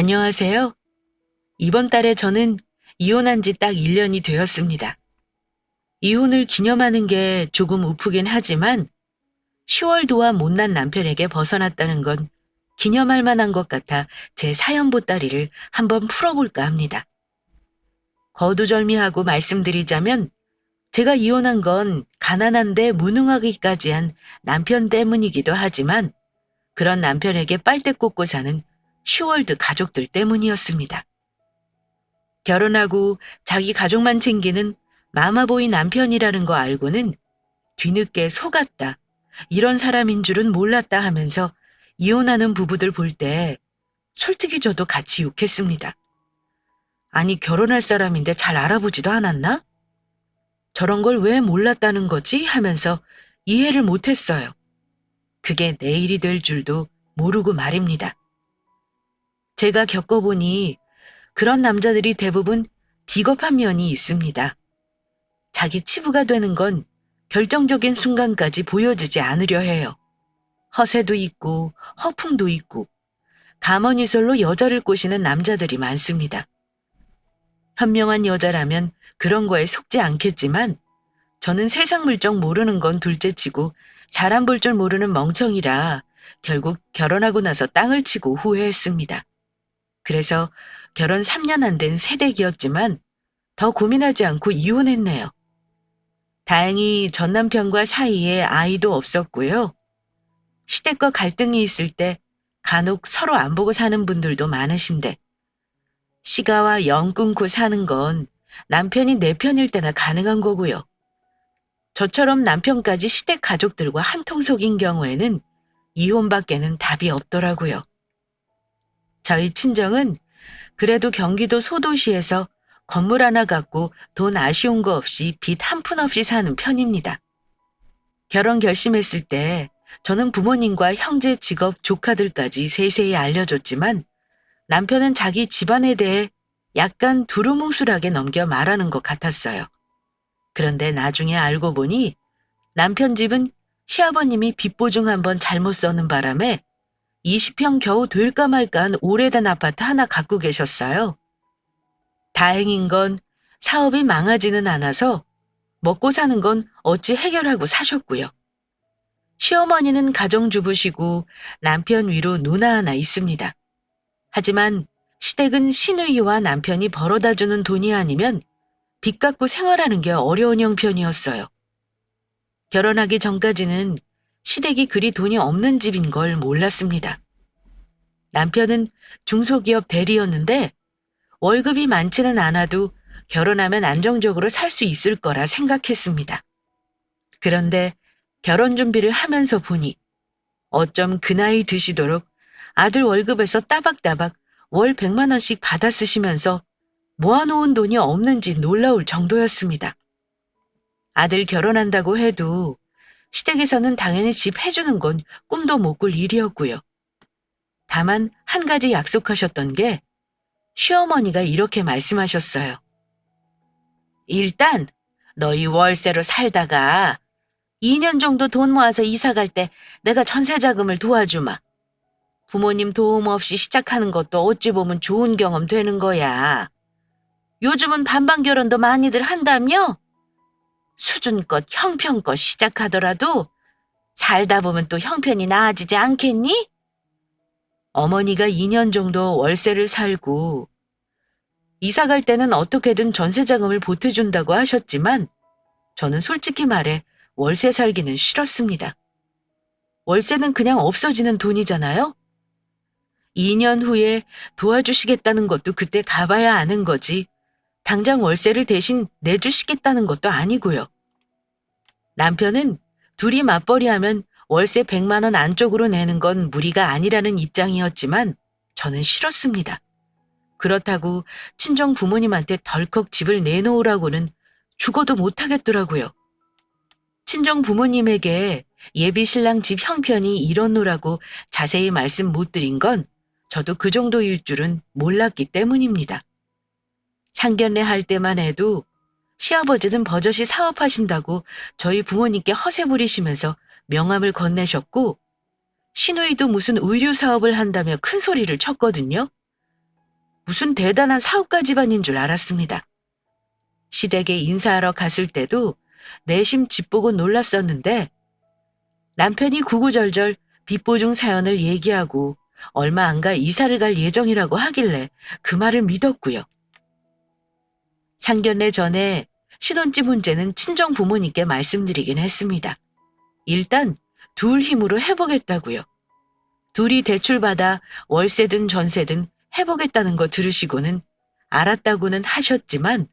안녕하세요. 이번 달에 저는 이혼한 지 딱 1년이 되었습니다. 이혼을 기념하는 게 조금 우프긴 하지만 10월 도와 못난 남편에게 벗어났다는 건 기념할 만한 것 같아 제 사연 보따리를 한번 풀어볼까 합니다. 거두절미하고 말씀드리자면 제가 이혼한 건 가난한데 무능하기까지 한 남편 때문이기도 하지만 그런 남편에게 빨대 꽂고 사는 슈월드 가족들 때문이었습니다. 결혼하고 자기 가족만 챙기는 마마보이 남편이라는 거 알고는 뒤늦게 속았다. 이런 사람인 줄은 몰랐다 하면서 이혼하는 부부들 볼 때 솔직히 저도 같이 욕했습니다. 아니, 결혼할 사람인데 잘 알아보지도 않았나? 저런 걸 왜 몰랐다는 거지? 하면서 이해를 못했어요. 그게 내일이 될 줄도 모르고 말입니다. 제가 겪어보니 그런 남자들이 대부분 비겁한 면이 있습니다. 자기 치부가 되는 건 결정적인 순간까지 보여주지 않으려 해요. 허세도 있고 허풍도 있고 가머니설로 여자를 꼬시는 남자들이 많습니다. 현명한 여자라면 그런 거에 속지 않겠지만 저는 세상 물정 모르는 건 둘째치고 사람 볼 줄 모르는 멍청이라 결국 결혼하고 나서 땅을 치고 후회했습니다. 그래서 결혼 3년 안 된 새댁이었지만 더 고민하지 않고 이혼했네요. 다행히 전 남편과 사이에 아이도 없었고요. 시댁과 갈등이 있을 때 간혹 서로 안 보고 사는 분들도 많으신데 시가와 영 끊고 사는 건 남편이 내 편일 때나 가능한 거고요. 저처럼 남편까지 시댁 가족들과 한통속인 경우에는 이혼밖에는 답이 없더라고요. 저희 친정은 그래도 경기도 소도시에서 건물 하나 갖고 돈 아쉬운 거 없이 빚 한 푼 없이 사는 편입니다. 결혼 결심했을 때 저는 부모님과 형제, 직업, 조카들까지 세세히 알려줬지만 남편은 자기 집안에 대해 약간 두루뭉술하게 넘겨 말하는 것 같았어요. 그런데 나중에 알고 보니 남편 집은 시아버님이 빚보증 한번 잘못 써는 바람에 20평 겨우 될까 말까 한 오래된 아파트 하나 갖고 계셨어요. 다행인 건 사업이 망하지는 않아서 먹고 사는 건 어찌 해결하고 사셨고요. 시어머니는 가정주부시고 남편 위로 누나 하나 있습니다. 하지만 시댁은 시누이와 남편이 벌어다주는 돈이 아니면 빚 갖고 생활하는 게 어려운 형편이었어요. 결혼하기 전까지는 시댁이 그리 돈이 없는 집인 걸 몰랐습니다. 남편은 중소기업 대리였는데 월급이 많지는 않아도 결혼하면 안정적으로 살 수 있을 거라 생각했습니다. 그런데 결혼 준비를 하면서 보니 어쩜 그 나이 드시도록 아들 월급에서 따박따박 월 100만 원씩 받아 쓰시면서 모아놓은 돈이 없는지 놀라울 정도였습니다. 아들 결혼한다고 해도 시댁에서는 당연히 집 해주는 건 꿈도 못 꿀 일이었고요. 다만 한 가지 약속하셨던 게 시어머니가 이렇게 말씀하셨어요. 일단 너희 월세로 살다가 2년 정도 돈 모아서 이사 갈 때 내가 전세 자금을 도와주마. 부모님 도움 없이 시작하는 것도 어찌 보면 좋은 경험 되는 거야. 요즘은 반반 결혼도 많이들 한다며? 수준껏 형편껏 시작하더라도 살다 보면 또 형편이 나아지지 않겠니? 어머니가 2년 정도 월세를 살고 이사 갈 때는 어떻게든 전세 자금을 보태준다고 하셨지만 저는 솔직히 말해 월세 살기는 싫었습니다. 월세는 그냥 없어지는 돈이잖아요? 2년 후에 도와주시겠다는 것도 그때 가봐야 아는 거지 당장 월세를 대신 내주시겠다는 것도 아니고요. 남편은 둘이 맞벌이하면 월세 100만 원 안쪽으로 내는 건 무리가 아니라는 입장이었지만 저는 싫었습니다. 그렇다고 친정 부모님한테 덜컥 집을 내놓으라고는 죽어도 못하겠더라고요. 친정 부모님에게 예비 신랑 집 형편이 이렇노라고 자세히 말씀 못 드린 건 저도 그 정도일 줄은 몰랐기 때문입니다. 상견례 할 때만 해도 시아버지는 버젓이 사업하신다고 저희 부모님께 허세 부리시면서 명함을 건네셨고 시누이도 무슨 의류 사업을 한다며 큰 소리를 쳤거든요. 무슨 대단한 사업가 집안인 줄 알았습니다. 시댁에 인사하러 갔을 때도 내심 집 보고 놀랐었는데 남편이 구구절절 빚보증 사연을 얘기하고 얼마 안 가 이사를 갈 예정이라고 하길래 그 말을 믿었고요. 상견례 전에 신혼집 문제는 친정 부모님께 말씀드리긴 했습니다. 일단 둘 힘으로 해보겠다고요. 둘이 대출받아 월세든 전세든 해보겠다는 거 들으시고는 알았다고는 하셨지만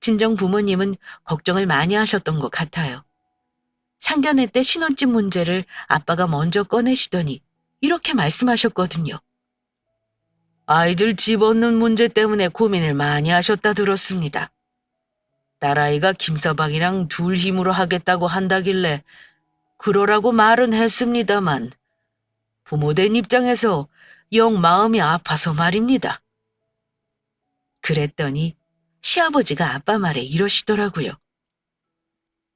친정 부모님은 걱정을 많이 하셨던 것 같아요. 상견례 때 신혼집 문제를 아빠가 먼저 꺼내시더니 이렇게 말씀하셨거든요. 아이들 집 얻는 문제 때문에 고민을 많이 하셨다 들었습니다. 딸아이가 김서방이랑 둘 힘으로 하겠다고 한다길래 그러라고 말은 했습니다만 부모된 입장에서 영 마음이 아파서 말입니다. 그랬더니 시아버지가 아빠 말에 이러시더라고요.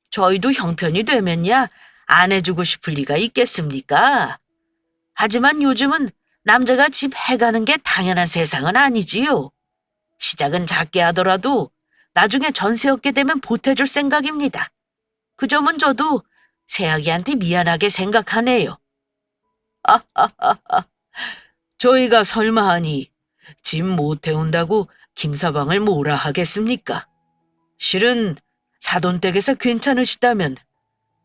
저희도 형편이 되면야 안 해주고 싶을 리가 있겠습니까? 하지만 요즘은 남자가 집 해가는 게 당연한 세상은 아니지요. 시작은 작게 하더라도 나중에 전세 얻게 되면 보태줄 생각입니다. 그 점은 저도 새아기한테 미안하게 생각하네요. 저희가 설마하니 집 못 태운다고 김서방을 뭐라 하겠습니까? 실은 사돈댁에서 괜찮으시다면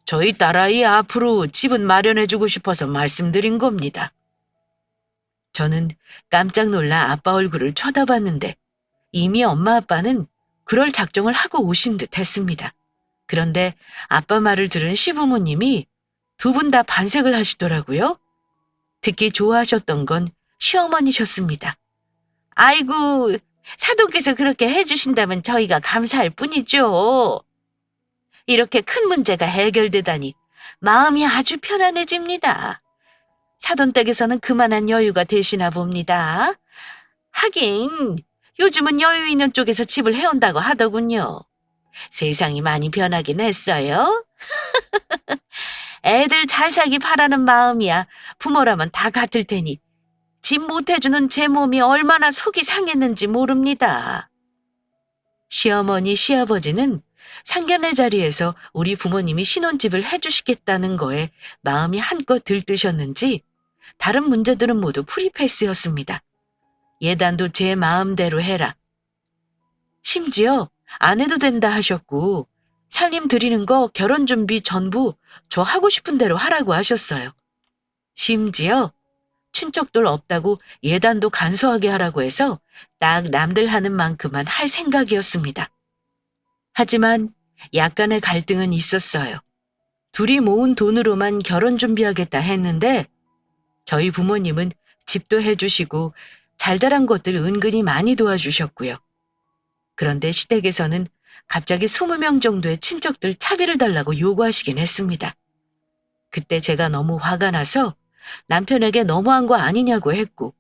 저희 딸아이 앞으로 집은 마련해주고 싶어서 말씀드린 겁니다. 저는 깜짝 놀라 아빠 얼굴을 쳐다봤는데 이미 엄마 아빠는 그럴 작정을 하고 오신 듯 했습니다. 그런데 아빠 말을 들은 시부모님이 두 분 다 반색을 하시더라고요. 특히 좋아하셨던 건 시어머니셨습니다. 아이고, 사돈께서 그렇게 해주신다면 저희가 감사할 뿐이죠. 이렇게 큰 문제가 해결되다니 마음이 아주 편안해집니다. 사돈댁에서는 그만한 여유가 되시나 봅니다. 하긴 요즘은 여유 있는 쪽에서 집을 해온다고 하더군요. 세상이 많이 변하긴 했어요. 애들 잘 살기 바라는 마음이야 부모라면 다 같을 테니 집 못해주는 제 몸이 얼마나 속이 상했는지 모릅니다. 시어머니, 시아버지는 상견례 자리에서 우리 부모님이 신혼집을 해주시겠다는 거에 마음이 한껏 들뜨셨는지 다른 문제들은 모두 프리패스였습니다. 예단도 제 마음대로 해라. 심지어 안 해도 된다 하셨고 살림 드리는 거 결혼 준비 전부 저 하고 싶은 대로 하라고 하셨어요. 심지어 친척들 없다고 예단도 간소하게 하라고 해서 딱 남들 하는 만큼만 할 생각이었습니다. 하지만 약간의 갈등은 있었어요. 둘이 모은 돈으로만 결혼 준비하겠다 했는데 저희 부모님은 집도 해주시고 잘잘한 것들 은근히 많이 도와주셨고요. 그런데 시댁에서는 갑자기 20명 정도의 친척들 차비를 달라고 요구하시긴 했습니다. 그때 제가 너무 화가 나서 남편에게 너무한 거 아니냐고 했고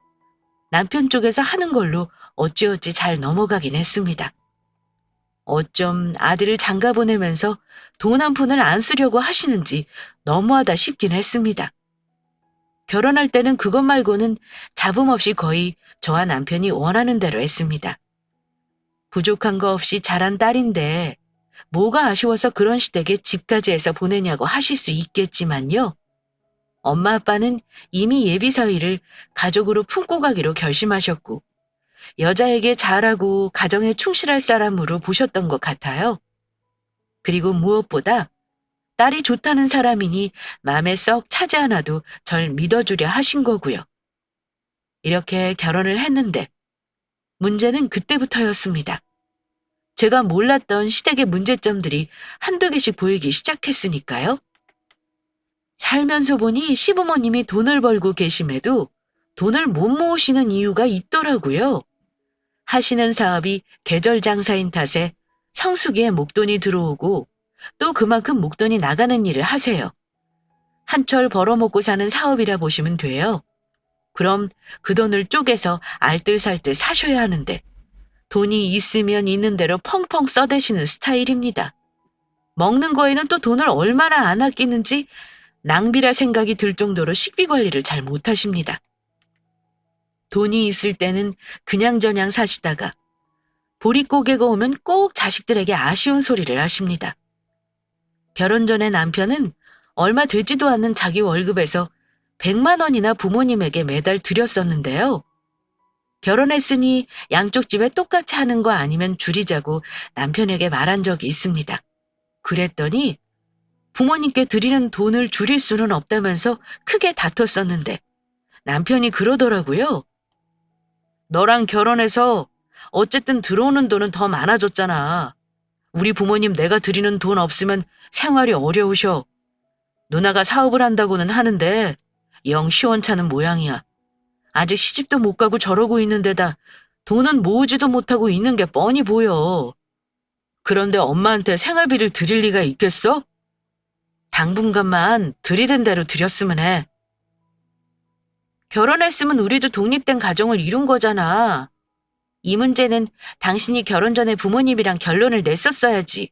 남편 쪽에서 하는 걸로 어찌어찌 잘 넘어가긴 했습니다. 어쩜 아들을 장가 보내면서 돈 한 푼을 안 쓰려고 하시는지 너무하다 싶긴 했습니다. 결혼할 때는 그것 말고는 잡음 없이 거의 저와 남편이 원하는 대로 했습니다. 부족한 거 없이 자란 딸인데 뭐가 아쉬워서 그런 시댁에 집까지 해서 보내냐고 하실 수 있겠지만요. 엄마 아빠는 이미 예비 사위를 가족으로 품고 가기로 결심하셨고 여자에게 잘하고 가정에 충실할 사람으로 보셨던 것 같아요. 그리고 무엇보다 딸이 좋다는 사람이니 마음에 썩 차지 않아도 절 믿어주려 하신 거고요. 이렇게 결혼을 했는데 문제는 그때부터였습니다. 제가 몰랐던 시댁의 문제점들이 한두 개씩 보이기 시작했으니까요. 살면서 보니 시부모님이 돈을 벌고 계심에도 돈을 못 모으시는 이유가 있더라고요. 하시는 사업이 계절 장사인 탓에 성수기에 목돈이 들어오고 또 그만큼 목돈이 나가는 일을 하세요. 한철 벌어먹고 사는 사업이라 보시면 돼요. 그럼 그 돈을 쪼개서 알뜰살뜰 사셔야 하는데 돈이 있으면 있는 대로 펑펑 써대시는 스타일입니다. 먹는 거에는 또 돈을 얼마나 안 아끼는지 낭비라 생각이 들 정도로 식비 관리를 잘 못하십니다. 돈이 있을 때는 그냥저냥 사시다가 보릿고개가 오면 꼭 자식들에게 아쉬운 소리를 하십니다. 결혼 전에 남편은 얼마 되지도 않는 자기 월급에서 100만 원이나 부모님에게 매달 드렸었는데요. 결혼했으니 양쪽 집에 똑같이 하는 거 아니면 줄이자고 남편에게 말한 적이 있습니다. 그랬더니 부모님께 드리는 돈을 줄일 수는 없다면서 크게 다퉜었는데 남편이 그러더라고요. 너랑 결혼해서 어쨌든 들어오는 돈은 더 많아졌잖아. 우리 부모님 내가 드리는 돈 없으면 생활이 어려우셔. 누나가 사업을 한다고는 하는데 영 시원찮은 모양이야. 아직 시집도 못 가고 저러고 있는 데다 돈은 모으지도 못하고 있는 게 뻔히 보여. 그런데 엄마한테 생활비를 드릴 리가 있겠어? 당분간만 들이던 대로 드렸으면 해. 결혼했으면 우리도 독립된 가정을 이룬 거잖아. 이 문제는 당신이 결혼 전에 부모님이랑 결론을 냈었어야지.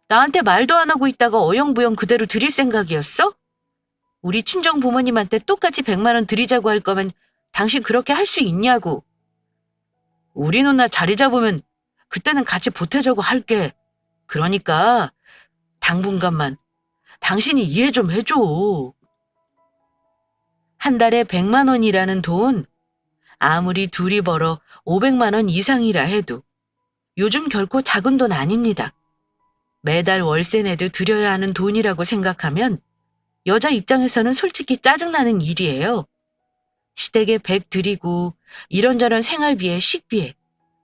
나한테 말도 안 하고 있다가 어영부영 그대로 드릴 생각이었어? 우리 친정 부모님한테 똑같이 100만 원 드리자고 할 거면 당신 그렇게 할 수 있냐고. 우리 누나 자리 잡으면 그때는 같이 보태자고 할게. 그러니까 당분간만 당신이 이해 좀 해줘. 한 달에 100만 원이라는 돈, 아무리 둘이 벌어 500만 원 이상이라 해도 요즘 결코 작은 돈 아닙니다. 매달 월세 내도 드려야 하는 돈이라고 생각하면 여자 입장에서는 솔직히 짜증나는 일이에요. 시댁에 100 드리고 이런저런 생활비에 식비에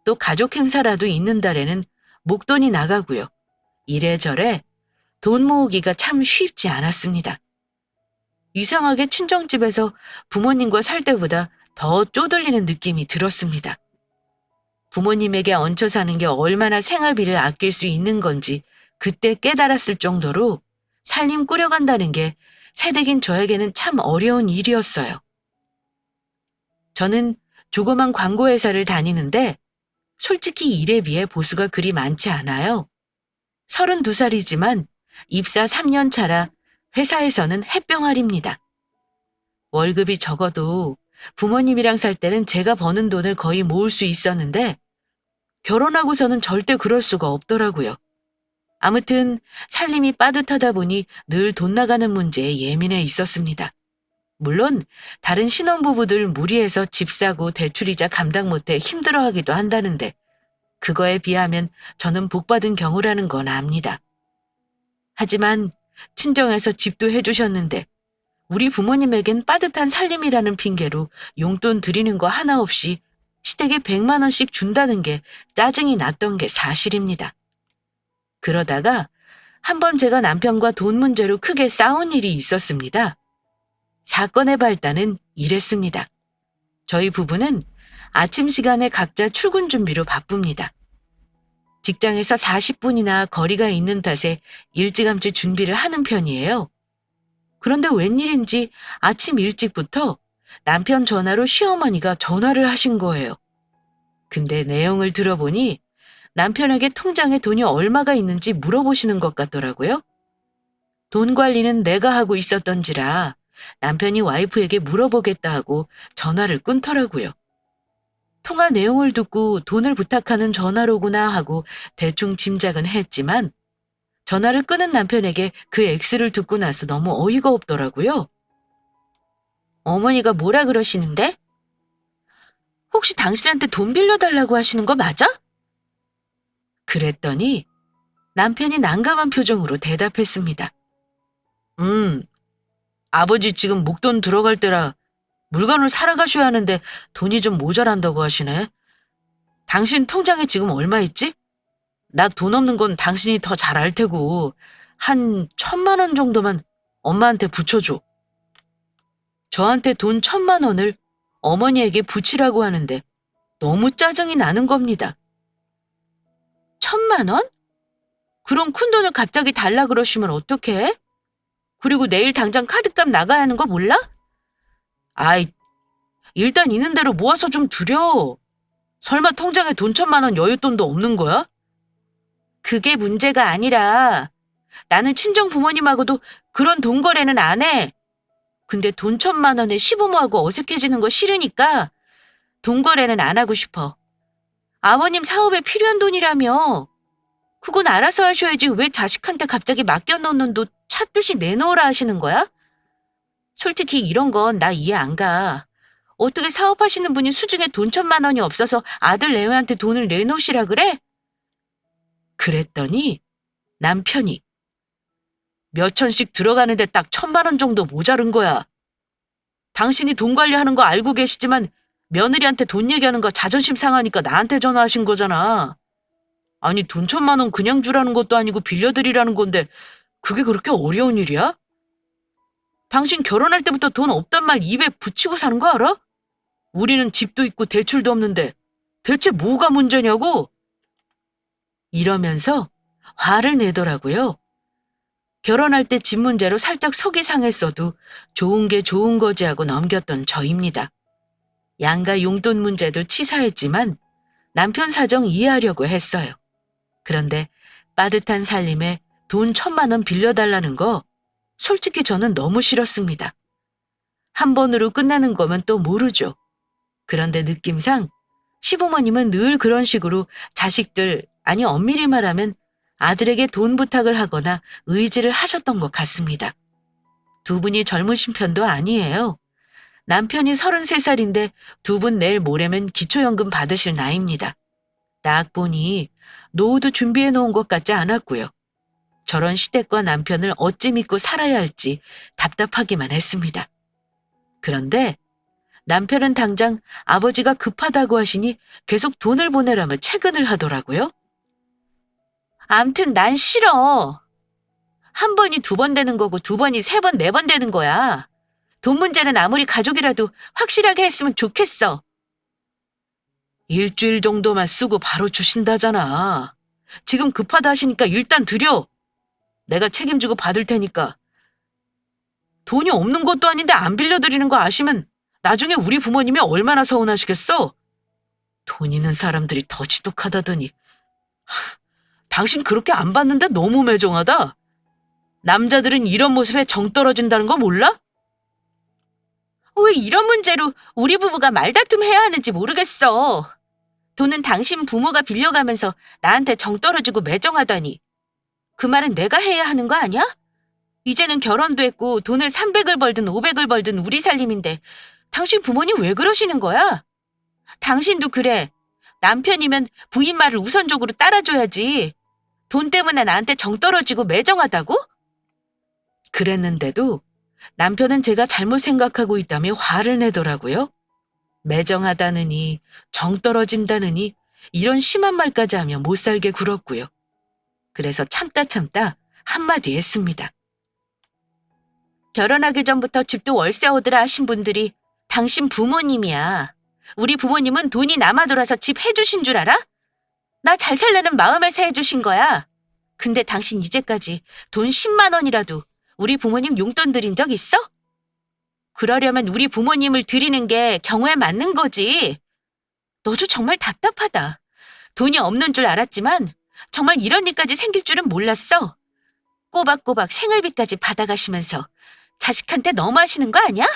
또 가족 행사라도 있는 달에는 목돈이 나가고요. 이래저래 돈 모으기가 참 쉽지 않았습니다. 이상하게 친정집에서 부모님과 살 때보다 더 쪼들리는 느낌이 들었습니다. 부모님에게 얹혀 사는 게 얼마나 생활비를 아낄 수 있는 건지 그때 깨달았을 정도로 살림 꾸려간다는 게 새댁인 저에게는 참 어려운 일이었어요. 저는 조그만 광고회사를 다니는데 솔직히 일에 비해 보수가 그리 많지 않아요. 32살이지만 입사 3년 차라 회사에서는 햇병아리입니다. 월급이 적어도 부모님이랑 살 때는 제가 버는 돈을 거의 모을 수 있었는데 결혼하고서는 절대 그럴 수가 없더라고요. 아무튼 살림이 빠듯하다 보니 늘 돈 나가는 문제에 예민해 있었습니다. 물론 다른 신혼부부들 무리해서 집 사고 대출이자 감당 못해 힘들어하기도 한다는데 그거에 비하면 저는 복받은 경우라는 건 압니다. 하지만 친정에서 집도 해주셨는데 우리 부모님에겐 빠듯한 살림이라는 핑계로 용돈 드리는 거 하나 없이 시댁에 100만 원씩 준다는 게 짜증이 났던 게 사실입니다. 그러다가 한번 제가 남편과 돈 문제로 크게 싸운 일이 있었습니다. 사건의 발단은 이랬습니다. 저희 부부는 아침 시간에 각자 출근 준비로 바쁩니다. 직장에서 40분이나 거리가 있는 탓에 일찌감치 준비를 하는 편이에요. 그런데 웬일인지 아침 일찍부터 남편 전화로 시어머니가 전화를 하신 거예요. 근데 내용을 들어보니 남편에게 통장에 돈이 얼마가 있는지 물어보시는 것 같더라고요. 돈 관리는 내가 하고 있었던지라 남편이 와이프에게 물어보겠다 하고 전화를 끊더라고요. 통화 내용을 듣고 돈을 부탁하는 전화로구나 하고 대충 짐작은 했지만 전화를 끊은 남편에게 그 액수를 듣고 나서 너무 어이가 없더라고요. 어머니가 뭐라 그러시는데? 혹시 당신한테 돈 빌려달라고 하시는 거 맞아? 그랬더니 남편이 난감한 표정으로 대답했습니다. 아버지 지금 목돈 들어갈 때라 물건을 사러 가셔야 하는데 돈이 좀 모자란다고 하시네. 당신 통장에 지금 얼마 있지? 나 돈 없는 건 당신이 더 잘 알 테고 한 1,000만 원 정도만 엄마한테 붙여줘. 저한테 돈 1,000만 원을 어머니에게 붙이라고 하는데 너무 짜증이 나는 겁니다. 1,000만 원? 그럼 큰돈을 갑자기 달라 그러시면 어떡해? 그리고 내일 당장 카드값 나가야 하는 거 몰라? 아이, 일단 있는 대로 모아서 좀 드려. 설마 통장에 돈 1,000만 원 여윳돈도 없는 거야? 그게 문제가 아니라 나는 친정 부모님하고도 그런 돈 거래는 안 해. 근데 돈 1,000만 원에 시부모하고 어색해지는 거 싫으니까 돈 거래는 안 하고 싶어. 아버님 사업에 필요한 돈이라며. 그건 알아서 하셔야지 왜 자식한테 갑자기 맡겨놓는 돈 찾듯이 내놓으라 하시는 거야? 솔직히 이런 건 나 이해 안 가. 어떻게 사업하시는 분이 수중에 돈 1,000만 원이 없어서 아들 내외한테 돈을 내놓으시라 그래? 그랬더니 남편이 몇 천씩 들어가는데 딱 1,000만 원 정도 모자른 거야. 당신이 돈 관리하는 거 알고 계시지만 며느리한테 돈 얘기하는 거 자존심 상하니까 나한테 전화하신 거잖아. 아니 돈 1,000만 원 그냥 주라는 것도 아니고 빌려드리라는 건데 그게 그렇게 어려운 일이야? 당신 결혼할 때부터 돈 없단 말 입에 붙이고 사는 거 알아? 우리는 집도 있고 대출도 없는데 대체 뭐가 문제냐고? 이러면서 화를 내더라고요. 결혼할 때 집 문제로 살짝 속이 상했어도 좋은 게 좋은 거지 하고 넘겼던 저입니다. 양가 용돈 문제도 치사했지만 남편 사정 이해하려고 했어요. 그런데 빠듯한 살림에 돈 1,000만 원 빌려달라는 거 솔직히 저는 너무 싫었습니다. 한 번으로 끝나는 거면 또 모르죠. 그런데 느낌상 시부모님은 늘 그런 식으로 자식들, 아니 엄밀히 말하면 아들에게 돈 부탁을 하거나 의지를 하셨던 것 같습니다. 두 분이 젊으신 편도 아니에요. 남편이 33살인데 두 분 내일 모레면 기초연금 받으실 나이입니다. 딱 보니 노후도 준비해 놓은 것 같지 않았고요. 저런 시댁과 남편을 어찌 믿고 살아야 할지 답답하기만 했습니다. 그런데 남편은 당장 아버지가 급하다고 하시니 계속 돈을 보내라며 채근을 하더라고요. 암튼 난 싫어. 한 번이 2번 되는 거고 2번이 3번, 4번 되는 거야. 돈 문제는 아무리 가족이라도 확실하게 했으면 좋겠어. 일주일 정도만 쓰고 바로 주신다잖아. 지금 급하다 하시니까 일단 드려. 내가 책임지고 받을 테니까. 돈이 없는 것도 아닌데 안 빌려드리는 거 아시면 나중에 우리 부모님이 얼마나 서운하시겠어? 돈 있는 사람들이 더 지독하다더니. 당신 그렇게 안 받는데 너무 매정하다. 남자들은 이런 모습에 정 떨어진다는 거 몰라? 왜 이런 문제로 우리 부부가 말다툼해야 하는지 모르겠어. 돈은 당신 부모가 빌려가면서 나한테 정 떨어지고 매정하다니. 그 말은 내가 해야 하는 거 아니야? 이제는 결혼도 했고 돈을 300을 벌든 500을 벌든 우리 살림인데 당신 부모님 왜 그러시는 거야? 당신도 그래. 남편이면 부인 말을 우선적으로 따라줘야지. 돈 때문에 나한테 정 떨어지고 매정하다고? 그랬는데도 남편은 제가 잘못 생각하고 있다며 화를 내더라고요. 매정하다느니 정 떨어진다느니 이런 심한 말까지 하며 못 살게 굴었고요. 그래서 참다 한마디 했습니다. 결혼하기 전부터 집도 월세 얻으라 하신 분들이 당신 부모님이야. 우리 부모님은 돈이 남아 돌아서 집 해주신 줄 알아? 나 잘 살려는 마음에서 해주신 거야. 근데 당신 이제까지 돈 10만 원이라도 우리 부모님 용돈 드린 적 있어? 그러려면 우리 부모님을 드리는 게 경우에 맞는 거지. 너도 정말 답답하다. 돈이 없는 줄 알았지만 정말 이런 일까지 생길 줄은 몰랐어. 꼬박꼬박 생활비까지 받아가시면서 자식한테 너무하시는 거 아니야?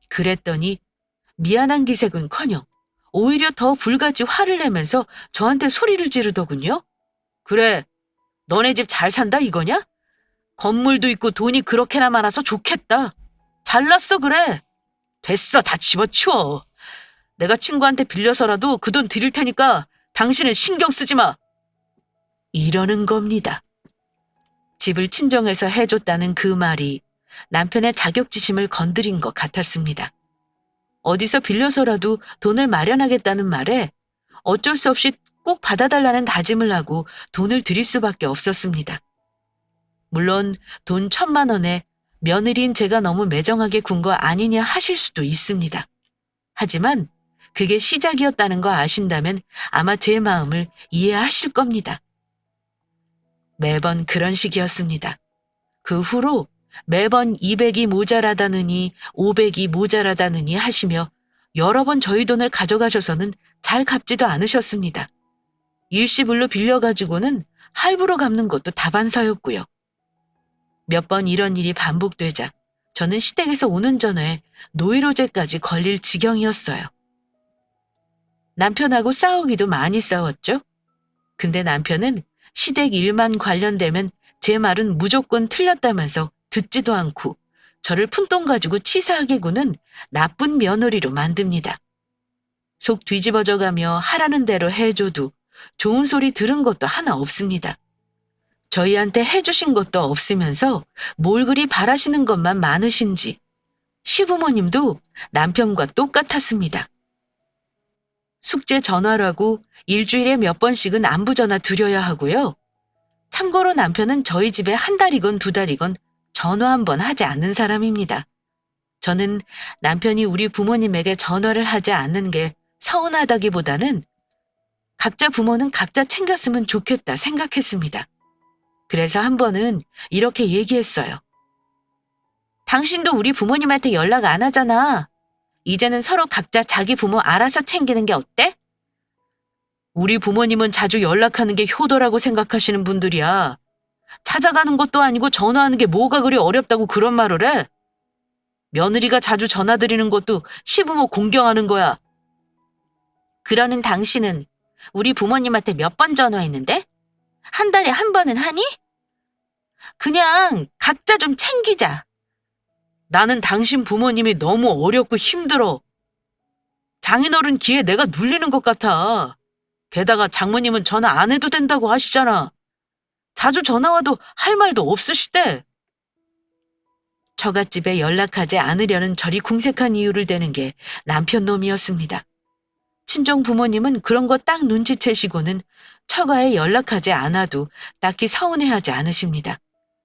그랬더니 미안한 기색은커녕 오히려 더 불같이 화를 내면서 저한테 소리를 지르더군요. 그래, 너네 집 잘 산다 이거냐? 건물도 있고 돈이 그렇게나 많아서 좋겠다. 잘났어 그래. 됐어, 다 집어치워. 내가 친구한테 빌려서라도 그 돈 드릴 테니까 당신은 신경 쓰지 마. 이러는 겁니다. 집을 친정에서 해줬다는 그 말이 남편의 자격지심을 건드린 것 같았습니다. 어디서 빌려서라도 돈을 마련하겠다는 말에 어쩔 수 없이 꼭 받아달라는 다짐을 하고 돈을 드릴 수밖에 없었습니다. 물론 돈 1,000만 원에 며느리인 제가 너무 매정하게 군 거 아니냐 하실 수도 있습니다. 하지만 그게 시작이었다는 거 아신다면 아마 제 마음을 이해하실 겁니다. 매번 그런 식이었습니다. 그 후로 매번 200이 모자라다느니 500이 모자라다느니 하시며 여러 번 저희 돈을 가져가셔서는 잘 갚지도 않으셨습니다. 일시불로 빌려가지고는 할부로 갚는 것도 다반사였고요. 몇 번 이런 일이 반복되자 저는 시댁에서 오는 전에 노이로제까지 걸릴 지경이었어요. 남편하고 싸우기도 많이 싸웠죠. 근데 남편은 시댁 일만 관련되면 제 말은 무조건 틀렸다면서 듣지도 않고 저를 푼돈 가지고 치사하게 구는 나쁜 며느리로 만듭니다. 속 뒤집어져 가며 하라는 대로 해줘도 좋은 소리 들은 것도 하나 없습니다. 저희한테 해주신 것도 없으면서 뭘 그리 바라시는 것만 많으신지 시부모님도 남편과 똑같았습니다. 숙제 전화라고 일주일에 몇 번씩은 안부 전화 드려야 하고요. 참고로 남편은 저희 집에 한 달이건 두 달이건 전화 한 번 하지 않는 사람입니다. 저는 남편이 우리 부모님에게 전화를 하지 않는 게 서운하다기보다는 각자 부모는 각자 챙겼으면 좋겠다 생각했습니다. 그래서 한 번은 이렇게 얘기했어요. 당신도 우리 부모님한테 연락 안 하잖아. 이제는 서로 각자 자기 부모 알아서 챙기는 게 어때? 우리 부모님은 자주 연락하는 게 효도라고 생각하시는 분들이야. 찾아가는 것도 아니고 전화하는 게 뭐가 그리 어렵다고 그런 말을 해? 며느리가 자주 전화드리는 것도 시부모 공경하는 거야. 그러는 당신은 우리 부모님한테 몇 번 전화했는데? 한 달에 한 번은 하니? 그냥 각자 좀 챙기자. 나는 당신 부모님이 너무 어렵고 힘들어. 장인어른 기에 내가 눌리는 것 같아. 게다가 장모님은 전화 안 해도 된다고 하시잖아. 자주 전화 와도 할 말도 없으시대. 처갓집에 연락하지 않으려는 저리 궁색한 이유를 대는 게 남편 놈이었습니다. 친정 부모님은 그런 거 딱 눈치채시고는 처가에 연락하지 않아도 딱히 서운해하지 않으십니다.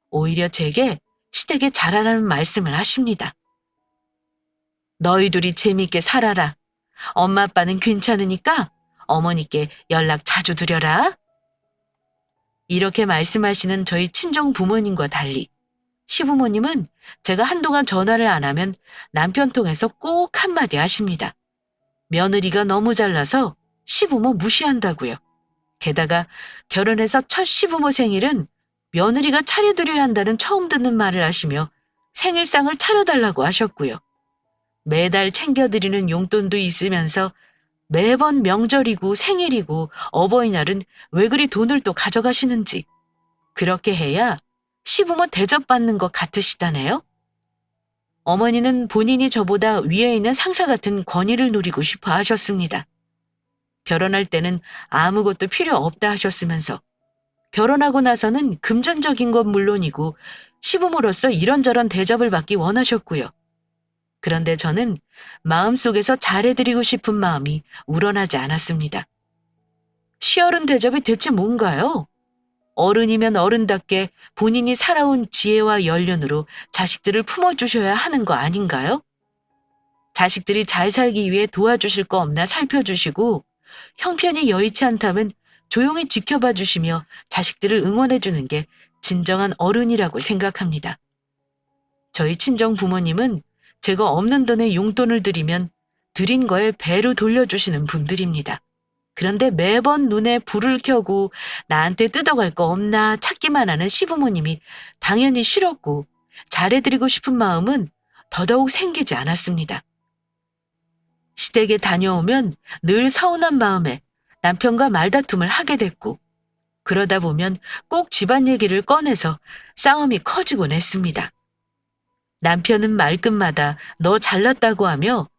오히려 제게 시댁에 잘하라는 말씀을 하십니다. 너희 둘이 재밌게 살아라. 엄마 아빠는 괜찮으니까 어머니께 연락 자주 드려라. 이렇게 말씀하시는 저희 친정 부모님과 달리 시부모님은 제가 한동안 전화를 안 하면 남편 통해서 꼭 한마디 하십니다. 며느리가 너무 잘나서 시부모 무시한다고요. 게다가 결혼해서 첫 시부모 생일은 며느리가 차려드려야 한다는 처음 듣는 말을 하시며 생일상을 차려달라고 하셨고요. 매달 챙겨드리는 용돈도 있으면서 매번 명절이고 생일이고 어버이날은 왜 그리 돈을 또 가져가시는지 그렇게 해야 시부모 대접받는 것 같으시다네요. 어머니는 본인이 저보다 위에 있는 상사 같은 권위를 누리고 싶어 하셨습니다. 결혼할 때는 아무것도 필요 없다 하셨으면서 결혼하고 나서는 금전적인 건 물론이고 시부모로서 이런저런 대접을 받기 원하셨고요. 그런데 저는 마음속에서 잘해드리고 싶은 마음이 우러나지 않았습니다. 시어른 대접이 대체 뭔가요? 어른이면 어른답게 본인이 살아온 지혜와 연륜으로 자식들을 품어주셔야 하는 거 아닌가요? 자식들이 잘 살기 위해 도와주실 거 없나 살펴주시고 형편이 여의치 않다면 조용히 지켜봐 주시며 자식들을 응원해 주는 게 진정한 어른이라고 생각합니다. 저희 친정 부모님은 제가 없는 돈에 용돈을 드리면 드린 거에 배로 돌려주시는 분들입니다. 그런데 매번 눈에 불을 켜고 나한테 뜯어갈 거 없나 찾기만 하는 시부모님이 당연히 싫었고 잘해드리고 싶은 마음은 더더욱 생기지 않았습니다. 시댁에 다녀오면 늘 서운한 마음에 남편과 말다툼을 하게 됐고 그러다 보면 꼭 집안 얘기를 꺼내서 싸움이 커지곤 했습니다. 남편은 말끝마다 너 잘났다고 하며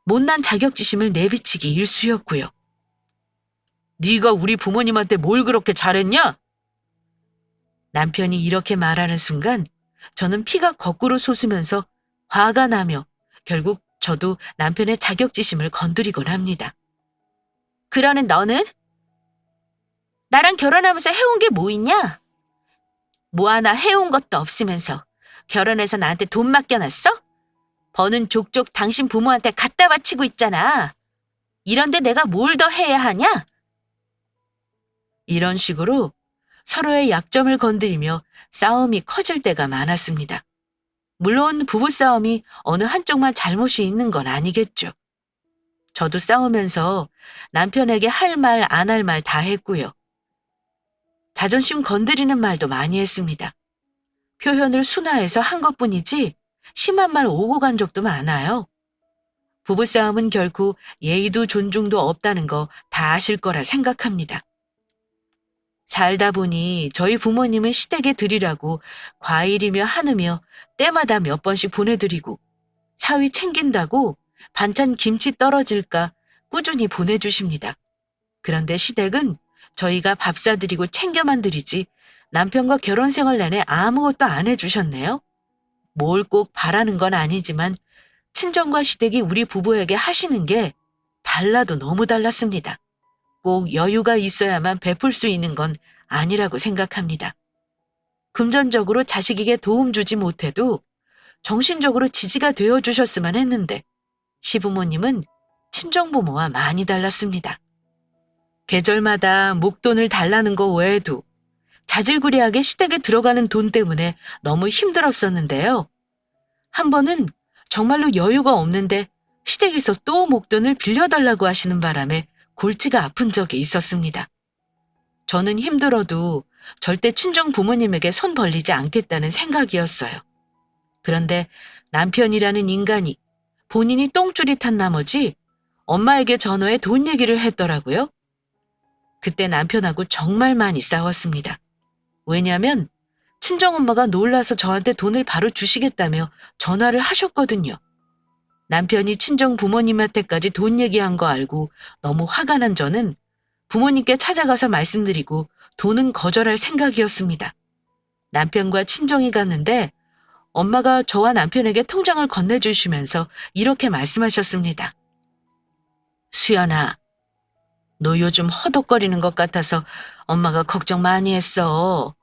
못난 자격지심을 내비치기 일쑤였고요. 네가 우리 부모님한테 뭘 그렇게 잘했냐? 남편이 이렇게 말하는 순간 저는 피가 거꾸로 솟으면서 화가 나며 결국 저도 남편의 자격지심을 건드리곤 합니다. 그러는 너는? 나랑 결혼하면서 해온 게 뭐 있냐? 뭐 하나 해온 것도 없으면서 결혼해서 나한테 돈 맡겨놨어? 버는 족족 당신 부모한테 갖다 바치고 있잖아. 이런데 내가 뭘 더 해야 하냐? 이런 식으로 서로의 약점을 건드리며 싸움이 커질 때가 많았습니다. 물론 부부싸움이 어느 한쪽만 잘못이 있는 건 아니겠죠. 저도 싸우면서 남편에게 할 말, 안 할 말 다 했고요. 자존심 건드리는 말도 많이 했습니다. 표현을 순화해서 한 것뿐이지 심한 말 오고 간 적도 많아요. 부부싸움은 결코 예의도 존중도 없다는 거 다 아실 거라 생각합니다. 살다 보니 저희 부모님은 시댁에 드리라고 과일이며 한우며 때마다 몇 번씩 보내드리고 사위 챙긴다고 반찬 김치 떨어질까 꾸준히 보내주십니다. 그런데 시댁은 저희가 밥 사드리고 챙겨만 드리지 남편과 결혼 생활 내내 아무것도 안 해주셨네요. 뭘 꼭 바라는 건 아니지만 친정과 시댁이 우리 부부에게 하시는 게 달라도 너무 달랐습니다. 꼭 여유가 있어야만 베풀 수 있는 건 아니라고 생각합니다. 금전적으로 자식에게 도움 주지 못해도 정신적으로 지지가 되어 주셨으면 했는데 시부모님은 친정부모와 많이 달랐습니다. 계절마다 목돈을 달라는 거 외에도 자질구레하게 시댁에 들어가는 돈 때문에 너무 힘들었었는데요. 한 번은 정말로 여유가 없는데 시댁에서 또 목돈을 빌려달라고 하시는 바람에 골치가 아픈 적이 있었습니다. 저는 힘들어도 절대 친정 부모님에게 손 벌리지 않겠다는 생각이었어요. 그런데 남편이라는 인간이 본인이 똥줄이 탄 나머지 엄마에게 전화해 돈 얘기를 했더라고요. 그때 남편하고 정말 많이 싸웠습니다. 왜냐하면 친정엄마가 놀라서 저한테 돈을 바로 주시겠다며 전화를 하셨거든요. 남편이 친정 부모님한테까지 돈 얘기한 거 알고 너무 화가 난 저는 부모님께 찾아가서 말씀드리고 돈은 거절할 생각이었습니다. 남편과 친정이 갔는데 엄마가 저와 남편에게 통장을 건네주시면서 이렇게 말씀하셨습니다. 수연아, 너 요즘 허덕거리는 것 같아서 엄마가 걱정 많이 했어.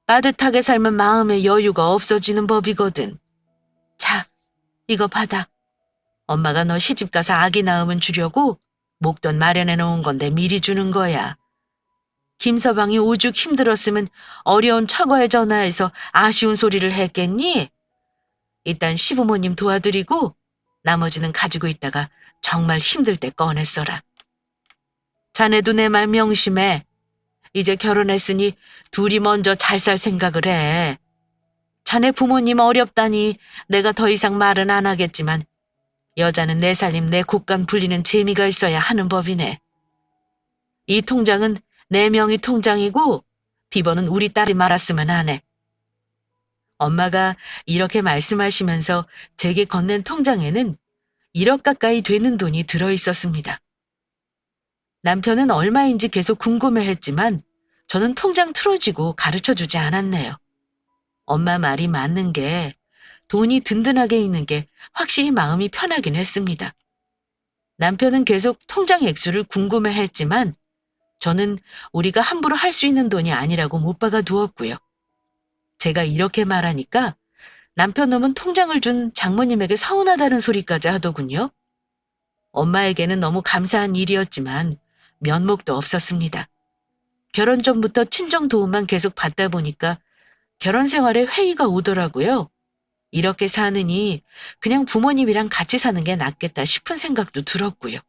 빠듯하게 살면 마음의 여유가 없어지는 법이거든. 자, 이거 받아. 엄마가 너 시집가서 아기 낳으면 주려고 목돈 마련해 놓은 건데 미리 주는 거야. 김서방이 오죽 힘들었으면 어려운 처거에 전화해서 아쉬운 소리를 했겠니? 일단 시부모님 도와드리고 나머지는 가지고 있다가 정말 힘들 때 꺼내 써라. 자네도 내 말 명심해. 이제 결혼했으니 둘이 먼저 잘 살 생각을 해. 자네 부모님 어렵다니 내가 더 이상 말은 안 하겠지만 여자는 내 살림 내 곳간 불리는 재미가 있어야 하는 법이네. 이 통장은 내 명의 통장이고 비번은 우리 딸이 말았으면 하네. 엄마가 이렇게 말씀하시면서 제게 건넨 통장에는 1억 가까이 되는 돈이 들어 있었습니다. 남편은 얼마인지 계속 궁금해했지만 저는 통장 틀어지고 가르쳐주지 않았네요. 엄마 말이 맞는 게 돈이 든든하게 있는 게 확실히 마음이 편하긴 했습니다. 남편은 계속 통장 액수를 궁금해했지만 저는 우리가 함부로 할 수 있는 돈이 아니라고 못 박아 두었고요. 제가 이렇게 말하니까 남편 놈은 통장을 준 장모님에게 서운하다는 소리까지 하더군요. 엄마에게는 너무 감사한 일이었지만 면목도 없었습니다. 결혼 전부터 친정 도움만 계속 받다 보니까 결혼 생활에 회의가 오더라고요. 이렇게 사느니 그냥 부모님이랑 같이 사는 게 낫겠다 싶은 생각도 들었고요.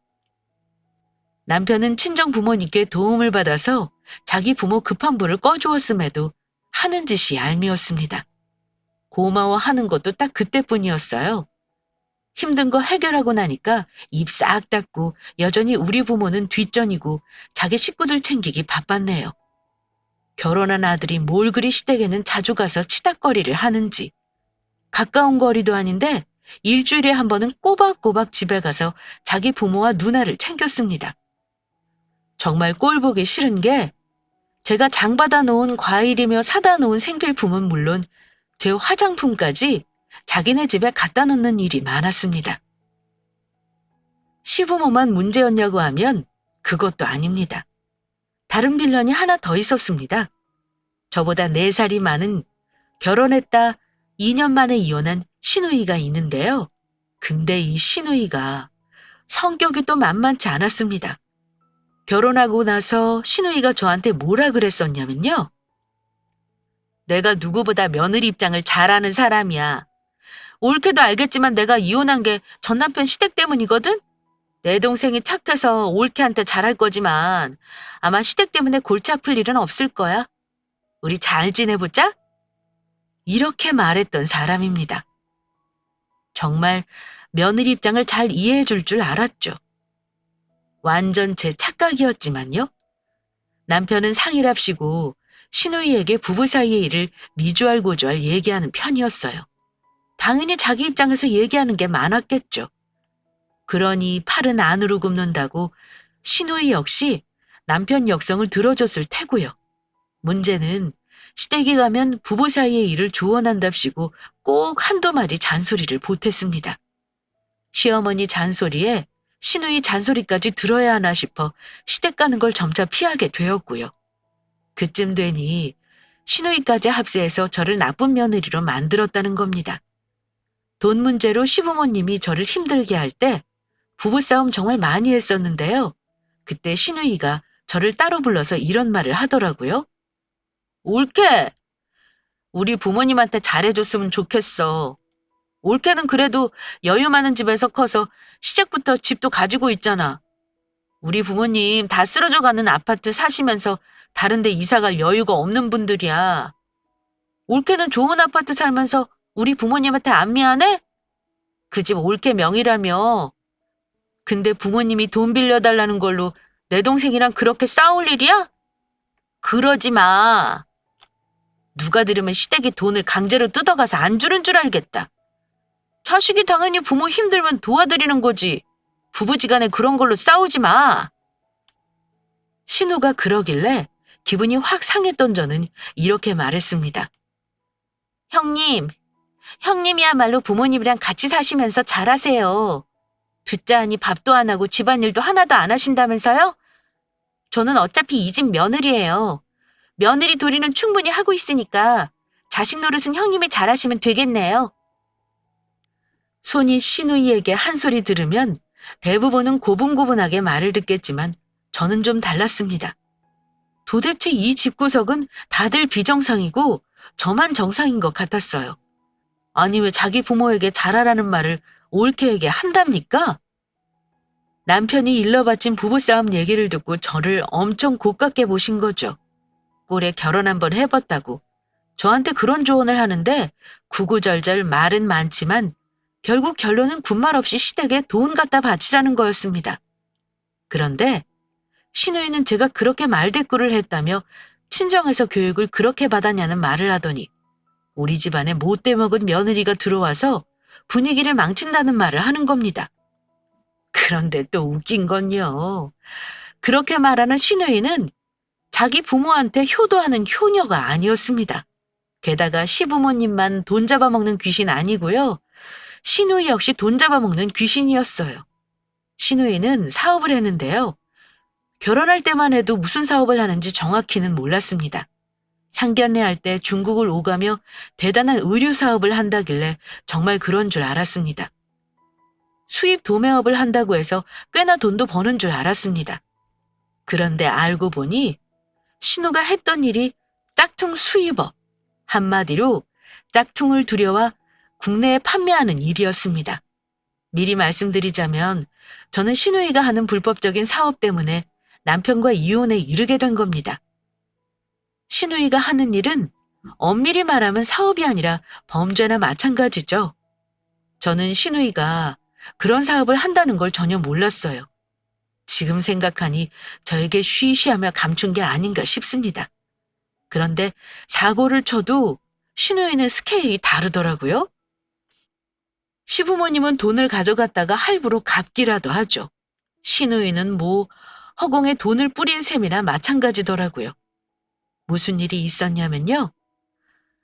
남편은 친정 부모님께 도움을 받아서 자기 부모 급한 불을 꺼주었음에도 하는 짓이 얄미웠습니다. 고마워하는 것도 딱 그때뿐이었어요. 힘든 거 해결하고 나니까 입 싹 닫고 여전히 우리 부모는 뒷전이고 자기 식구들 챙기기 바빴네요. 결혼한 아들이 뭘 그리 시댁에는 자주 가서 치닥거리를 하는지. 가까운 거리도 아닌데 일주일에 한 번은 꼬박꼬박 집에 가서 자기 부모와 누나를 챙겼습니다. 정말 꼴 보기 싫은 게 제가 장받아 놓은 과일이며 사다 놓은 생필품은 물론 제 화장품까지 자기네 집에 갖다 놓는 일이 많았습니다. 시부모만 문제였냐고 하면 그것도 아닙니다. 다른 빌런이 하나 더 있었습니다. 저보다 4살이 많은 결혼했다 2년 만에 이혼한 시누이가 있는데요. 근데 이 시누이가 성격이 또 만만치 않았습니다. 결혼하고 나서 시누이가 저한테 뭐라 그랬었냐면요. 내가 누구보다 며느리 입장을 잘 아는 사람이야. 옳게도 알겠지만 내가 이혼한 게 전 남편 시댁 때문이거든? 내 동생이 착해서 옳게한테 잘할 거지만 아마 시댁 때문에 골치 아플 일은 없을 거야. 우리 잘 지내보자? 이렇게 말했던 사람입니다. 정말 며느리 입장을 잘 이해해 줄 알았죠. 완전 제 착각이었지만요. 남편은 상의랍시고 시누이에게 부부 사이의 일을 미주알고주알 얘기하는 편이었어요. 당연히 자기 입장에서 얘기하는 게 많았겠죠. 그러니 팔은 안으로 굽는다고 시누이 역시 남편 역성을 들어줬을 테고요. 문제는 시댁에 가면 부부 사이의 일을 조언한답시고 꼭 한두 마디 잔소리를 보탰습니다. 시어머니 잔소리에 시누이 잔소리까지 들어야 하나 싶어 시댁 가는 걸 점차 피하게 되었고요. 그쯤 되니 시누이까지 합세해서 저를 나쁜 며느리로 만들었다는 겁니다. 돈 문제로 시부모님이 저를 힘들게 할 때 부부싸움 정말 많이 했었는데요. 그때 시누이가 저를 따로 불러서 이런 말을 하더라고요. 올케, 우리 부모님한테 잘해줬으면 좋겠어. 올케는 그래도 여유 많은 집에서 커서 시작부터 집도 가지고 있잖아. 우리 부모님 다 쓰러져 가는 아파트 사시면서 다른 데 이사갈 여유가 없는 분들이야. 올케는 좋은 아파트 살면서 우리 부모님한테 안 미안해? 그 집 올케 명의라며. 근데 부모님이 돈 빌려달라는 걸로 내 동생이랑 그렇게 싸울 일이야? 그러지 마. 누가 들으면 시댁이 돈을 강제로 뜯어가서 안 주는 줄 알겠다. 자식이 당연히 부모 힘들면 도와드리는 거지. 부부지간에 그런 걸로 싸우지 마. 신우가 그러길래 기분이 확 상했던 저는 이렇게 말했습니다. 형님이야말로 부모님이랑 같이 사시면서 잘하세요. 듣자 하니 밥도 안 하고 집안일도 하나도 안 하신다면서요? 저는 어차피 이 집 며느리예요. 며느리 도리는 충분히 하고 있으니까 자식 노릇은 형님이 잘하시면 되겠네요. 손이 시누이에게 한 소리 들으면 대부분은 고분고분하게 말을 듣겠지만 저는 좀 달랐습니다. 도대체 이 집구석은 다들 비정상이고 저만 정상인 것 같았어요. 아니 왜 자기 부모에게 잘하라는 말을 올케에게 한답니까? 남편이 일러바친 부부싸움 얘기를 듣고 저를 엄청 고깝게 보신 거죠. 꼴에 결혼 한번 해봤다고. 저한테 그런 조언을 하는데 구구절절 말은 많지만 결국 결론은 군말 없이 시댁에 돈 갖다 바치라는 거였습니다. 그런데 시누이는 제가 그렇게 말대꾸를 했다며 친정에서 교육을 그렇게 받았냐는 말을 하더니 우리 집안에 못돼 먹은 며느리가 들어와서 분위기를 망친다는 말을 하는 겁니다. 그런데 또 웃긴 건요. 그렇게 말하는 시누이는 자기 부모한테 효도하는 효녀가 아니었습니다. 게다가 시부모님만 돈 잡아먹는 귀신 아니고요. 시누이 역시 돈 잡아먹는 귀신이었어요. 시누이는 사업을 했는데요. 결혼할 때만 해도 무슨 사업을 하는지 정확히는 몰랐습니다. 상견례 할 때 중국을 오가며 대단한 의류 사업을 한다길래 정말 그런 줄 알았습니다. 수입 도매업을 한다고 해서 꽤나 돈도 버는 줄 알았습니다. 그런데 알고 보니 신우가 했던 일이 짝퉁 수입업, 한마디로 짝퉁을 들여와 국내에 판매하는 일이었습니다. 미리 말씀드리자면 저는 신우이가 하는 불법적인 사업 때문에 남편과 이혼에 이르게 된 겁니다. 신우이가 하는 일은 엄밀히 말하면 사업이 아니라 범죄나 마찬가지죠. 저는 신우이가 그런 사업을 한다는 걸 전혀 몰랐어요. 지금 생각하니 저에게 쉬쉬하며 감춘 게 아닌가 싶습니다. 그런데 사고를 쳐도 신우이는 스케일이 다르더라고요. 시부모님은 돈을 가져갔다가 할부로 갚기라도 하죠. 시누이는 허공에 돈을 뿌린 셈이나 마찬가지더라고요. 무슨 일이 있었냐면요.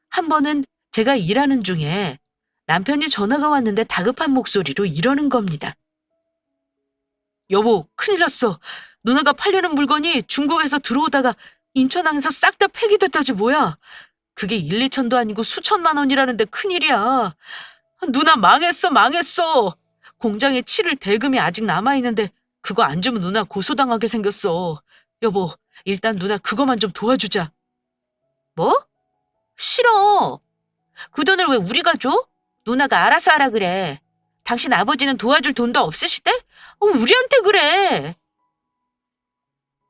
한 번은 제가 일하는 중에 남편이 전화가 왔는데 다급한 목소리로 이러는 겁니다. 여보, 큰일 났어. 누나가 팔려는 물건이 중국에서 들어오다가 인천항에서 싹 다 폐기됐다지 뭐야. 그게 1, 2천도 아니고 수천만 원이라는데 큰일이야. 누나 망했어. 공장에 치를 대금이 아직 남아있는데 그거 안 주면 누나 고소당하게 생겼어. 여보, 일단 누나 그거만 좀 도와주자. 뭐? 싫어. 그 돈을 왜 우리가 줘? 누나가 알아서 하라 그래. 당신 아버지는 도와줄 돈도 없으시대? 우리한테 그래.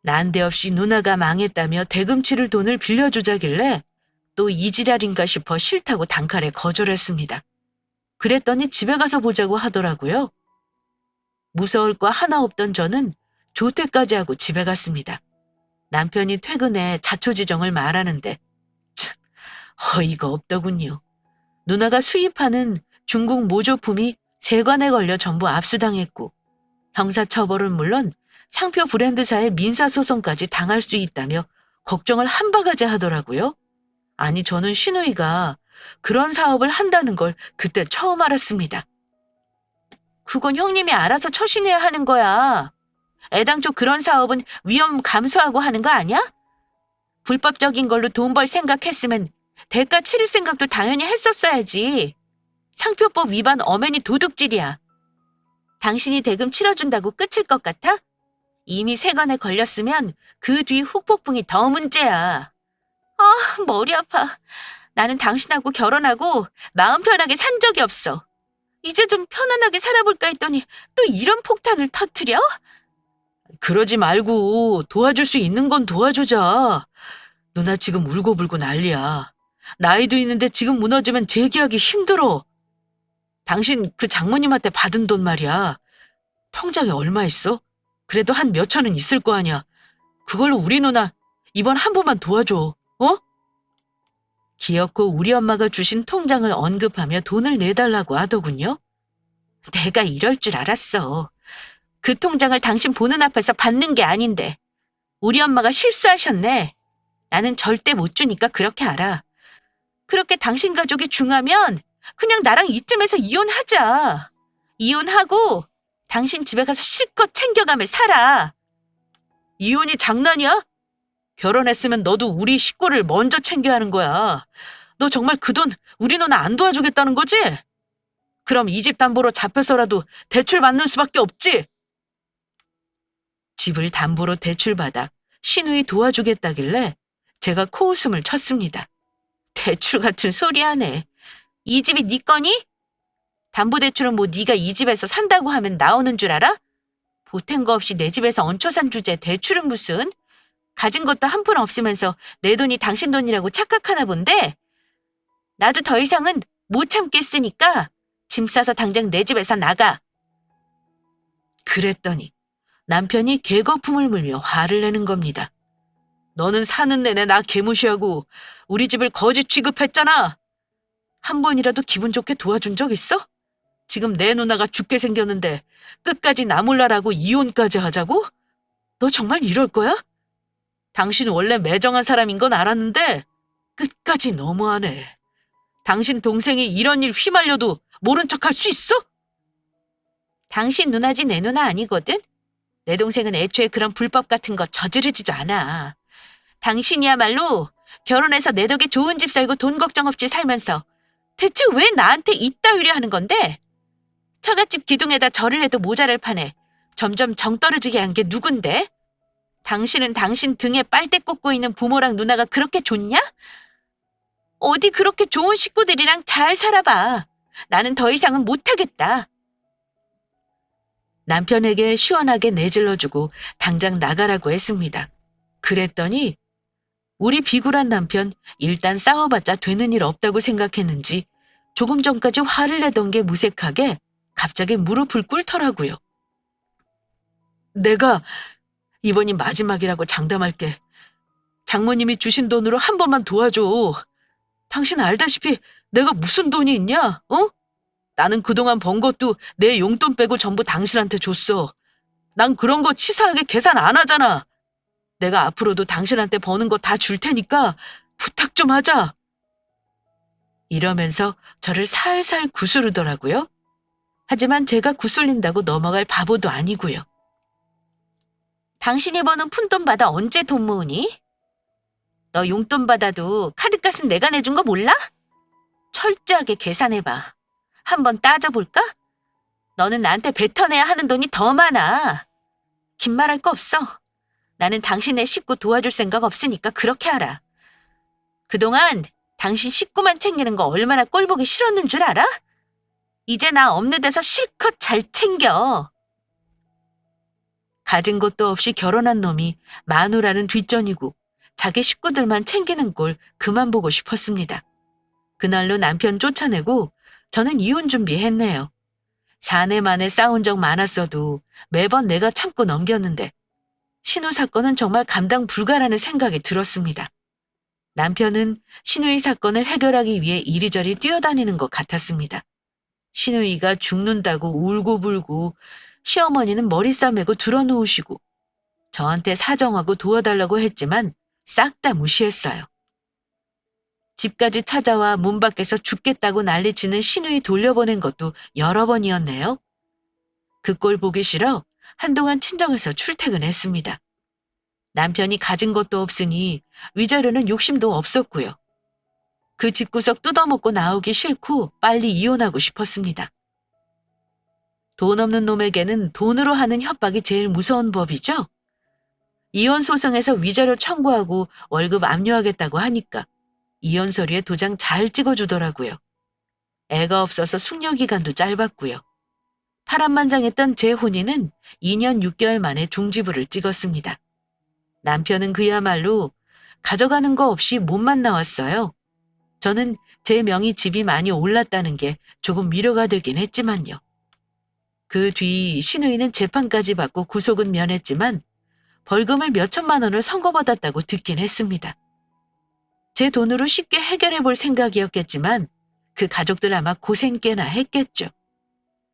난데없이 누나가 망했다며 대금 치를 돈을 빌려주자길래 또 이 지랄인가 싶어 싫다고 단칼에 거절했습니다. 그랬더니 집에 가서 보자고 하더라고요. 무서울 거 하나 없던 저는 조퇴까지 하고 집에 갔습니다. 남편이 퇴근해 자초지정을 말하는데 참 어이가 없더군요. 누나가 수입하는 중국 모조품이 세관에 걸려 전부 압수당했고 형사처벌은 물론 상표 브랜드사의 민사소송까지 당할 수 있다며 걱정을 한 바가지 하더라고요. 아니 저는 시누이가 그런 사업을 한다는 걸 그때 처음 알았습니다. 그건 형님이 알아서 처신해야 하는 거야. 애당초 그런 사업은 위험 감수하고 하는 거 아니야? 불법적인 걸로 돈 벌 생각했으면 대가 치를 생각도 당연히 했었어야지. 상표법 위반 엄연히 도둑질이야. 당신이 대금 치러준다고 끝일 것 같아? 이미 세관에 걸렸으면 그 뒤 후폭풍이 더 문제야. 머리 아파. 나는 당신하고 결혼하고 마음 편하게 산 적이 없어. 이제 좀 편안하게 살아볼까 했더니 또 이런 폭탄을 터뜨려? 그러지 말고 도와줄 수 있는 건 도와주자. 누나 지금 울고불고 난리야. 나이도 있는데 지금 무너지면 재기하기 힘들어. 당신 그 장모님한테 받은 돈 말이야. 통장에 얼마 있어? 그래도 한 몇천은 있을 거 아니야. 그걸로 우리 누나 이번 한 번만 도와줘. 어? 기어코 우리 엄마가 주신 통장을 언급하며 돈을 내달라고 하더군요. 내가 이럴 줄 알았어. 그 통장을 당신 보는 앞에서 받는 게 아닌데. 우리 엄마가 실수하셨네. 나는 절대 못 주니까 그렇게 알아. 그렇게 당신 가족이 중하면 그냥 나랑 이쯤에서 이혼하자. 이혼하고 당신 집에 가서 실컷 챙겨가며 살아. 이혼이 장난이야? 결혼했으면 너도 우리 식구를 먼저 챙겨야 하는 거야. 너 정말 그 돈 우리 누나 안 도와주겠다는 거지? 그럼 이 집 담보로 잡혀서라도 대출 받는 수밖에 없지? 집을 담보로 대출받아 시누이 도와주겠다길래 제가 코웃음을 쳤습니다. 대출 같은 소리 하네. 이 집이 네 거니? 담보대출은 뭐 네가 이 집에서 산다고 하면 나오는 줄 알아? 보탠 거 없이 내 집에서 얹혀 산 주제 대출은 무슨? 가진 것도 한 푼 없으면서 내 돈이 당신 돈이라고 착각하나 본데? 나도 더 이상은 못 참겠으니까 짐 싸서 당장 내 집에서 나가. 그랬더니 남편이 개거품을 물며 화를 내는 겁니다. 너는 사는 내내 나 개무시하고 우리 집을 거지 취급했잖아. 한 번이라도 기분 좋게 도와준 적 있어? 지금 내 누나가 죽게 생겼는데 끝까지 나 몰라라고 이혼까지 하자고? 너 정말 이럴 거야? 당신 원래 매정한 사람인 건 알았는데 끝까지 너무하네. 당신 동생이 이런 일 휘말려도 모른 척 할 수 있어? 당신 누나지 내 누나 아니거든? 내 동생은 애초에 그런 불법 같은 거 저지르지도 않아. 당신이야말로 결혼해서 내 덕에 좋은 집 살고 돈 걱정 없이 살면서 대체 왜 나한테 이따위려 하는 건데? 처갓집 기둥에다 절을 해도 모자랄 판에 점점 정 떨어지게 한 게 누군데? 당신은 당신 등에 빨대 꽂고 있는 부모랑 누나가 그렇게 좋냐? 어디 그렇게 좋은 식구들이랑 잘 살아봐. 나는 더 이상은 못하겠다. 남편에게 시원하게 내질러주고 당장 나가라고 했습니다. 그랬더니 우리 비굴한 남편 일단 싸워봤자 되는 일 없다고 생각했는지 조금 전까지 화를 내던 게 무색하게 갑자기 무릎을 꿇더라고요. 내가 이번이 마지막이라고 장담할게. 장모님이 주신 돈으로 한 번만 도와줘. 당신 알다시피 내가 무슨 돈이 있냐? 어? 나는 그동안 번 것도 내 용돈 빼고 전부 당신한테 줬어. 난 그런 거 치사하게 계산 안 하잖아. 내가 앞으로도 당신한테 버는 거 다 줄 테니까 부탁 좀 하자. 이러면서 저를 살살 구스르더라고요. 하지만 제가 구슬린다고 넘어갈 바보도 아니고요. 당신이 버는 푼돈 받아 언제 돈 모으니? 너 용돈 받아도 카드값은 내가 내준 거 몰라? 철저하게 계산해봐. 한번 따져볼까? 너는 나한테 뱉어내야 하는 돈이 더 많아. 긴 말할 거 없어. 나는 당신의 식구 도와줄 생각 없으니까 그렇게 하라. 그동안 당신 식구만 챙기는 거 얼마나 꼴보기 싫었는 줄 알아? 이제 나 없는 데서 실컷 잘 챙겨. 가진 것도 없이 결혼한 놈이 마누라는 뒷전이고 자기 식구들만 챙기는 꼴 그만 보고 싶었습니다. 그날로 남편 쫓아내고 저는 이혼 준비했네요. 4내 만에 싸운 적 많았어도 매번 내가 참고 넘겼는데 신우 사건은 정말 감당 불가라는 생각이 들었습니다. 남편은 신우이 사건을 해결하기 위해 이리저리 뛰어다니는 것 같았습니다. 신우이가 죽는다고 울고불고 시어머니는 머리 싸매고 드러누우시고 저한테 사정하고 도와달라고 했지만 싹 다 무시했어요. 집까지 찾아와 문 밖에서 죽겠다고 난리치는 신우이 돌려보낸 것도 여러 번이었네요. 그 꼴 보기 싫어 한동안 친정에서 출퇴근했습니다. 남편이 가진 것도 없으니 위자료는 욕심도 없었고요. 그 집구석 뜯어먹고 나오기 싫고 빨리 이혼하고 싶었습니다. 돈 없는 놈에게는 돈으로 하는 협박이 제일 무서운 법이죠. 이혼 소송에서 위자료 청구하고 월급 압류하겠다고 하니까 이혼 서류에 도장 잘 찍어주더라고요. 애가 없어서 숙려 기간도 짧았고요. 파란만장했던 제 혼인은 2년 6개월 만에 종지부를 찍었습니다. 남편은 그야말로 가져가는 거 없이 몸만 나왔어요. 저는 제 명의 집이 많이 올랐다는 게 조금 위로가 되긴 했지만요. 그 뒤 신우이는 재판까지 받고 구속은 면했지만 벌금을 몇 천만 원을 선고받았다고 듣긴 했습니다. 제 돈으로 쉽게 해결해 볼 생각이었겠지만 그 가족들 아마 고생 꽤나 했겠죠.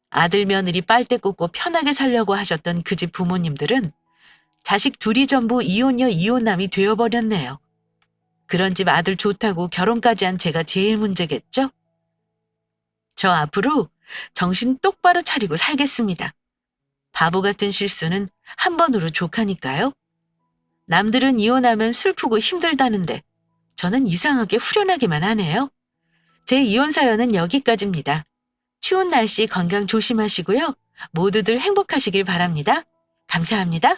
아들 며느리 빨대 꽂고 편하게 살려고 하셨던 그 집 부모님들은 자식 둘이 전부 이혼녀 이혼남이 되어버렸네요. 그런 집 아들 좋다고 결혼까지 한 제가 제일 문제겠죠? 저 앞으로 정신 똑바로 차리고 살겠습니다. 바보 같은 실수는 한 번으로 족하니까요. 남들은 이혼하면 슬프고 힘들다는데 저는 이상하게 후련하기만 하네요. 제 이혼 사연은 여기까지입니다. 추운 날씨 건강 조심하시고요. 모두들 행복하시길 바랍니다. 감사합니다.